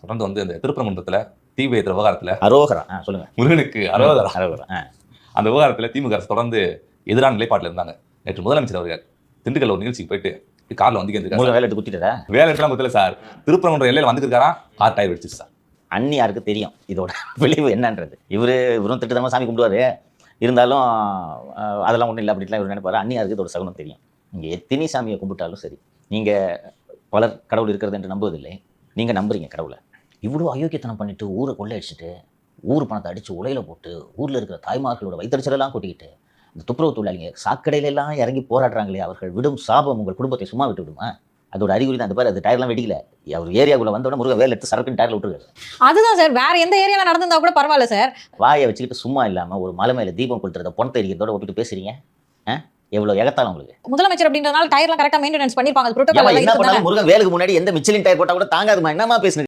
தொடர்ந்து வந்து இந்த திருப்பரங்குன்றத்துல தீ வைத்த விவகாரத்துல அரோகரா சொல்லுங்க. முருகனுக்கு அரோகரா அரோகரா. அந்த விவகாரத்துல திமுக அரசு தொடர்ந்து எதிரான நிலைப்பாட்டில் இருந்தாங்க. நேற்று முதலமைச்சர் அவர்கள் திண்டுக்கல்ல ஒரு நிகழ்ச்சிக்கு போயிட்டு கார்ல வந்து முருகன் வேலை எடுத்து குத்திட்டதா? வேலை எடுக்கலாம் குத்தல சார், திருப்பரங்குன்ற எல்லையில வந்துருக்காரா, கார் டயர் வெடிச்சிச்சு சார். அந்நியாருக்கு தெரியும் இதோட விளைவு என்னன்றது. இவரும் திட்டத்தமா சாமி கும்பிடுவாரு, இருந்தாலும் அதெல்லாம் ஒன்றும் இல்லை அப்படின்லாம் இவர் நினைப்பாரு. அந்நியாருக்கு இதோட சகுனம் தெரியும். நீங்கள் எத்தனை சாமியை கும்பிட்டாலும் சரி, நீங்கள் பலர் கடவுள் இருக்கிறது என்று நம்புவதில்லை, நீங்கள் நம்புறீங்க கடவுளை. இவ்வளோ அயோக்கியத்தனம் பண்ணிட்டு ஊரை கொள்ளையடிச்சிட்டு ஊர் பணத்தை அடித்து உலையில போட்டு ஊரில் இருக்கிற தாய்மார்களோட வைத்தறிச்சலெல்லாம் கொட்டிக்கிட்டு இந்த துப்புரவு தொழிலாளிங்க சாக்கடையிலெல்லாம் இறங்கி போராடுறாங்களே, அவர்கள் விடும் சாபம் உங்கள் குடும்பத்தை சும்மா விட்டு விடுமா? அதோட அறிகுறி தான். அந்த பேர் அது டயர்லாம் வெடிக்கல, அவர் ஏரியாவுக்குள்ள வந்தோட முருகன் வேலை எடுத்து சரக்குன்னு டயர்ல விட்டுருக்காரு. அதுதான் சார், வேற எந்த ஏரியாவில் நடந்திருந்தா கூட பரவாயில்ல சார். வாயை வச்சுக்கிட்டு சும்மா இல்லாமல் ஒரு மலை மேலே தீபம் கொளுத்துறத பொணத்தை எரிக்கிறதோட ஒப்பிட்டு பேசுறீங்க. எவ்வளோ எகத்தாலும் உங்களுக்கு. முதலமைச்சர் அப்படின்றதுனால டயர்லாம் கரெக்டாக மெயின்டெனன்ஸ் பண்ணிருப்பாங்க. என்ன பண்ணாலும் முருகன் வேலுக்கு முன்னாடி எந்த மிச்சலின் டயர் போட்டால் கூட தாங்காதுமா. என்னமா பேசுறீங்க?